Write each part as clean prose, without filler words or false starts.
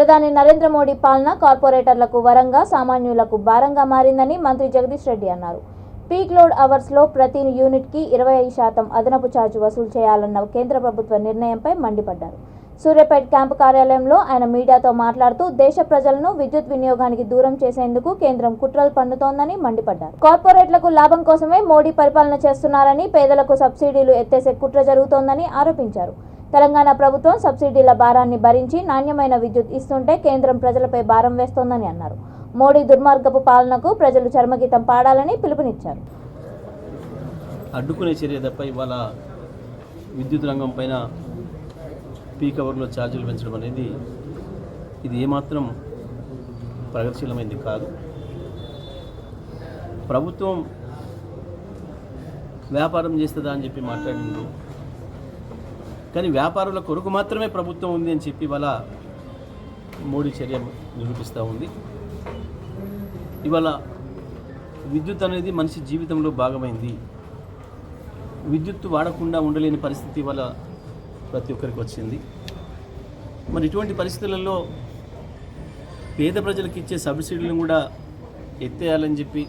ప్రధాని నరేంద్ర మోడీ పాలన కార్పొరేటర్లకు వరంగా సామాన్యులకు భారంగా మారిందని మంత్రి జగదీష్ రెడ్డి అన్నారు. పీక్ లోడ్ అవర్స్లో ప్రతి యూనిట్కి 25% అదనపు ఛార్జ్ వసూలు చేయాలన్న కేంద్ర ప్రభుత్వ నిర్ణయంపై మండిపడ్డారు. సూర్యాపేట క్యాంపు కార్యాలయంలో ఆయన మీడియాతో మాట్లాడుతూ దేశ ప్రజలను విద్యుత్ వినియోగానికి దూరం చేసేందుకు కేంద్రం కుట్రలు పన్నుతోందని మండిపడ్డారు. కార్పొరేట్లకు లాభం కోసమే మోడీ పరిపాలన చేస్తున్నారని, పేదలకు సబ్సిడీలు ఎత్తేసే కుట్ర జరుగుతోందని ఆరోపించారు. తెలంగాణ ప్రభుత్వం సబ్సిడీల భారాన్ని భరించి నాణ్యమైన విద్యుత్ ఇస్తుంటే కేంద్రం ప్రజలపై భారం వేస్తోందని అన్నారు. మోడీ దుర్మార్గపు పాలనకు ప్రజలు చర్మగీతం పాడాలని పిలుపునిచ్చారు. అడ్డుకునే చర్య తప్ప ఇవాళ విద్యుత్ రంగం పైన పీక్ అవర్లో ఛార్జీలు పెంచడం అనేది ఇది ఏమాత్రం ప్రగతిశీలమైంది కాదు. ప్రభుత్వం వ్యాపారం చేస్తుందా అని చెప్పి మాట్లాడింది, కానీ వ్యాపారుల కొరకు మాత్రమే ప్రభుత్వం ఉంది అని చెప్పి ఇవాళ మోడీ చర్య నిరూపిస్తూ ఉంది. ఇవాళ విద్యుత్ అనేది మనిషి జీవితంలో భాగమైంది. విద్యుత్ వాడకుండా ఉండలేని పరిస్థితి ఇవాళ ప్రతి ఒక్కరికి వచ్చింది. మరి ఇటువంటి పరిస్థితులలో పేద ప్రజలకు ఇచ్చే సబ్సిడీలను కూడా ఎత్తేయాలని చెప్పి,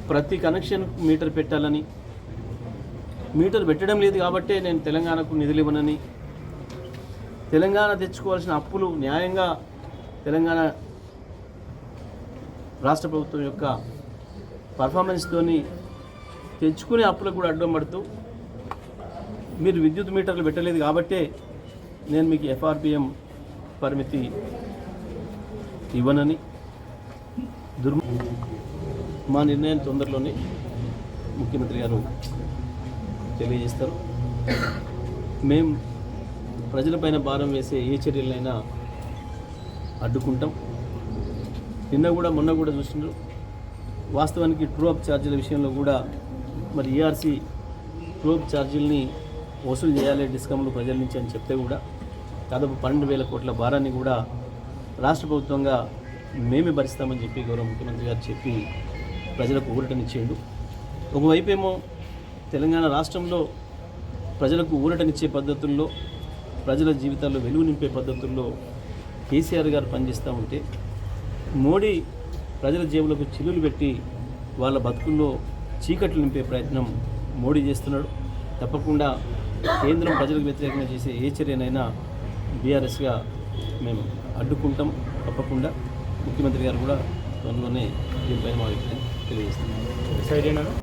ప్రతి కనెక్షన్ మీటర్ పెట్టాలని, మీటర్ పెట్టడం లేదు కాబట్టే నేను తెలంగాణకు నిధులు ఇవ్వనని, తెలంగాణ తెచ్చుకోవాల్సిన అప్పులు న్యాయంగా తెలంగాణ రాష్ట్ర ప్రభుత్వం యొక్క పర్ఫార్మెన్స్తోని తెచ్చుకునే అప్పులకు కూడా అడ్డం పడుతూ, మీరు విద్యుత్ మీటర్లు పెట్టలేదు కాబట్టే నేను మీకు ఎఫ్ఆర్పిఎం పరిమితి ఇవ్వనని మా నిర్ణయం తొందరలోనే ముఖ్యమంత్రి గారు తెలియజేస్తారు. మేము ప్రజలపైన భారం వేసే ఏ చర్యలైనా అడ్డుకుంటాం. నిన్న కూడా మొన్న కూడా చూస్తున్నారు. వాస్తవానికి ట్రూఅప్ ఛార్జీల విషయంలో కూడా మరి ఈఆర్సీ ట్రూఅప్ ఛార్జీలని వసూలు చేయాలి డిస్కమ్లు ప్రజల నుంచి అని చెప్తే కూడా దాదాపు 12,000 కోట్ల భారాన్ని కూడా రాష్ట్ర ప్రభుత్వంగా మేమే భరిస్తామని చెప్పి గౌరవ ముఖ్యమంత్రి గారు చెప్పి ప్రజలకు ఊరటనిచ్చేయండు. ఒకవైపు ఏమో తెలంగాణ రాష్ట్రంలో ప్రజలకు ఊరటనిచ్చే పద్ధతుల్లో, ప్రజల జీవితాల్లో వెలుగు నింపే పద్ధతుల్లో కేసీఆర్ గారు పనిచేస్తూ ఉంటే, మోడీ ప్రజల జేబులకు చిల్లులు పెట్టి వాళ్ళ బతుకుల్లో చీకట్లు నింపే ప్రయత్నం మోడీ చేస్తున్నాడు. తప్పకుండా కేంద్రం ప్రజలకు వ్యతిరేకంగా చేసే ఏ చర్యనైనా బీఆర్ఎస్గా మేము అడ్డుకుంటాం. తప్పకుండా ముఖ్యమంత్రి గారు కూడా త్వరలోనే దీనిపైన మా అభిప్రాయం తెలియజేస్తున్నారు.